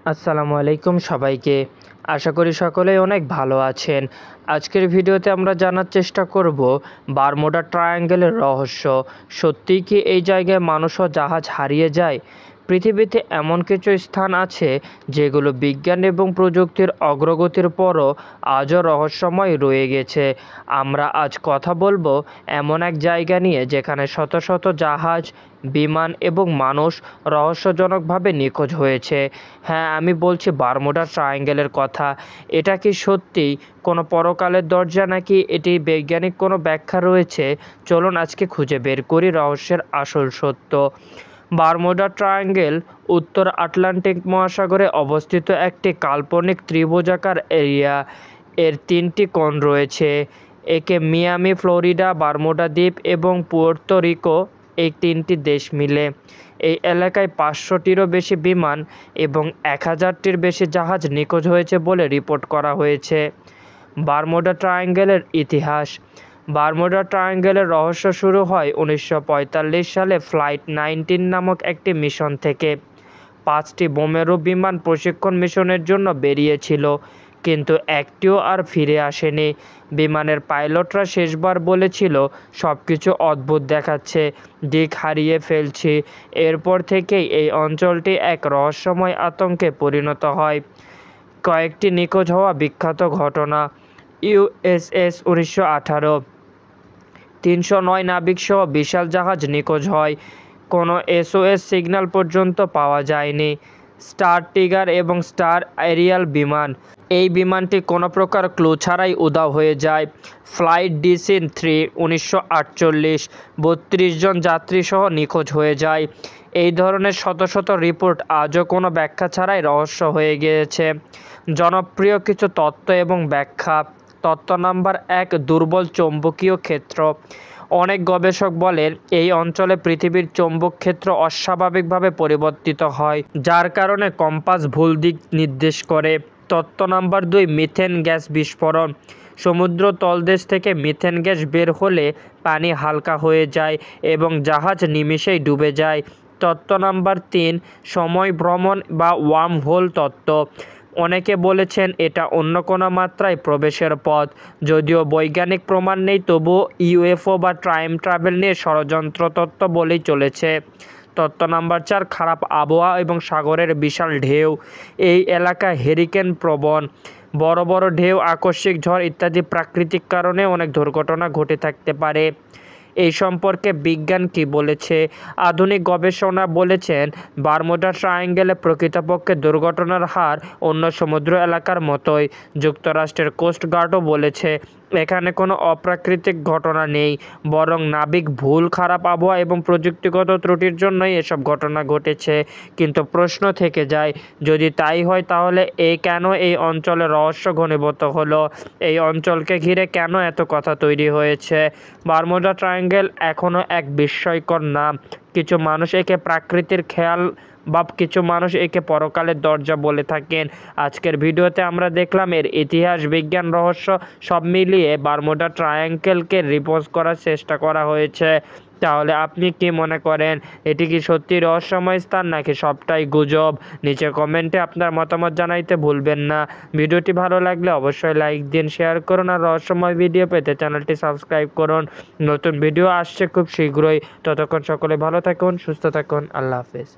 আসসালামু আলাইকুম সবাইকে। আশা করি সকলেই অনেক ভালো আছেন। আজকের ভিডিওতে আমরা জানার চেষ্টা করব বারমুডা ট্রায়াঙ্গেলের রহস্য। সত্যিই কি এই জায়গায় মানুষ ও জাহাজ হারিয়ে যায়? পৃথিবীতে এমন কিছু স্থান আছে যেগুলো বিজ্ঞান এবং প্রযুক্তির অগ্রগতির পরও আজও রহস্যময় রয়ে গেছে। আমরা আজ কথা বলবো এমন এক জায়গা নিয়ে যেখানে শত শত জাহাজ, বিমান এবং মানুষ রহস্যজনকভাবে নিখোঁজ হয়েছে। হ্যাঁ, আমি বলছি বারমুডা ট্রায়াঙ্গেলের কথা। এটা কি সত্যিই কোনো পরকালের দরজা, নাকি এটি বৈজ্ঞানিক কোনো ব্যাখ্যা রয়েছে? চলুন আজকে খুঁজে বের করি রহস্যের আসল সত্য। বারমুডা ট্রায়াঙ্গেল উত্তর আটলান্টিক মহাসাগরে অবস্থিত একটি কাল্পনিক ত্রিভুজাকার এরিয়া। এর তিনটি কোণ রয়েছে। একে মিয়ামি, ফ্লোরিডা, বারমুডা দ্বীপ এবং পুয়ের্তো রিকো, এই তিনটি দেশ মিলে। এই এলাকায় 500টিরও বেশি বিমান এবং 1000টির বেশি জাহাজ নিখোঁজ হয়েছে বলে রিপোর্ট করা হয়েছে। বারমুডা ট্রায়াঙ্গেলের ইতিহাস। বারমুডা ট্রায়াঙ্গেলের রহস্য শুরু হয় 1945 সালে ফ্লাইট 19 নামক একটি মিশন থেকে। 5টি বোমেরু বিমান প্রশিক্ষণ মিশনের জন্য বেরিয়েছিল, কিন্তু একটিও আর ফিরে আসেনি। বিমানের পাইলটরা শেষবার বলেছিল, সব কিছু অদ্ভুত দেখাচ্ছে, দিক হারিয়ে ফেলছি। এরপর থেকেই এই অঞ্চলটি এক রহস্যময় আতঙ্কে পরিণত হয়। কয়েকটি নিখোঁজ হওয়া বিখ্যাত ঘটনা। ইউএসএস 1918, 309 নাবিকসহ বিশাল জাহাজ নিখোঁজ হয়। কোনো এসওএস সিগন্যাল পর্যন্ত পাওয়া যায়নি। স্টার টিগার এবং স্টার এরিয়াল বিমান, এই বিমানটি কোনো প্রকার ক্লু ছাড়াই উধাও হয়ে যায়। ফ্লাইট DC-3 1948, 32 জন যাত্রীসহ নিখোঁজ হয়ে যায়। এই ধরনের শত শত রিপোর্ট আজও কোনো ব্যাখ্যা ছাড়াই রহস্য হয়ে গিয়েছে। জনপ্রিয় কিছু তত্ত্ব এবং ব্যাখ্যা। তত্ত্ব নাম্বার 1, দুর্বল চৌম্বকীয় ক্ষেত্র। অনেক গবেষক বলেন এই অঞ্চলে পৃথিবীর চৌম্বক ক্ষেত্র অস্বাভাবিকভাবে পরিবর্তিত হয়, যার কারণে কম্পাস ভুল দিক নির্দেশ করে। তত্ত্ব নাম্বার 2, মিথেন গ্যাস বিস্ফোরণ। সমুদ্র তলদেশ থেকে মিথেন গ্যাস বের হলে পানি হালকা হয়ে যায় এবং জাহাজ নিমেষেই ডুবে যায়। তত্ত্ব নাম্বার 3, সময় ভ্রমণ বা ওয়ার্ম হোল তত্ত্ব। অনেকে বলেছেন এটা অন্য কোনো মাত্রায় প্রবেশের পথ। যদিও বৈজ্ঞানিক প্রমাণ নেই, তবুও ইউএফও বা টাইম ট্রাভেল নিয়ে ষড়যন্ত্র তত্ত্ব বলেই চলেছে। তত্ত্ব নাম্বার 4, খারাপ আবহাওয়া এবং সাগরের বিশাল ঢেউ। এই এলাকা হেরিকেন প্রবণ। বড় বড় ঢেউ, আকস্মিক ঝড় ইত্যাদি প্রাকৃতিক কারণে অনেক দুর্ঘটনা ঘটে থাকতে পারে। এই সম্পর্কে বিজ্ঞান কি বলেছে? আধুনিক গবেষণা বলেছেন বারমুডা ট্রায়াঙ্গেলে প্রকৃতপক্ষে দুর্ঘটনার হার অন্য সমুদ্র এলাকার মতোই। যুক্তরাষ্ট্রের কোস্ট গার্ডও বলেছে এখানে কোনো অপ্রাকৃতিক ঘটনা নেই, বরং নাবিক ভুল, খারাপ আবহাওয়া এবং প্রযুক্তিগত ত্রুটির জন্যই এসব ঘটনা ঘটেছে। কিন্তু প্রশ্ন থেকে যায়, যদি তাই হয় তাহলে কেন এই অঞ্চলে রহস্য ঘনীভূত হলো? এই অঞ্চলকে ঘিরে কেন এত কথা তৈরি হয়েছে? বারমুডা ট্রায়াঙ্গেল এখনও এক বিস্ময়কর নাম। কিছু মানুষ একে প্রাকৃতির খেয়াল বা কিছু মানুষ একে পরকালের দরজা বলে থাকেন। আজকের ভিডিওতে আমরা দেখলাম এর ইতিহাস, বিজ্ঞান, রহস্য সব মিলিয়ে বারমুডা ট্রায়াঙ্গেলকে রিপোর্ট করার চেষ্টা করা হয়েছে। তাহলে আপনি কি মনে করেন, এটি কি সত্যি রহস্যময় স্থান নাকি সবটাই গুজব? নিচে কমেন্টে আপনার মতামত জানাইতে ভুলবেন না। ভিডিওটি ভালো লাগলে অবশ্যই লাইক দিন, শেয়ার করুন আর রহস্যময় ভিডিও পেতে চ্যানেলটি সাবস্ক্রাইব করুন। নতুন ভিডিও আসছে খুব শীঘ্রই। ততক্ষণ সকলে ভালো থাকুন, সুস্থ থাকুন। আল্লাহ হাফেজ।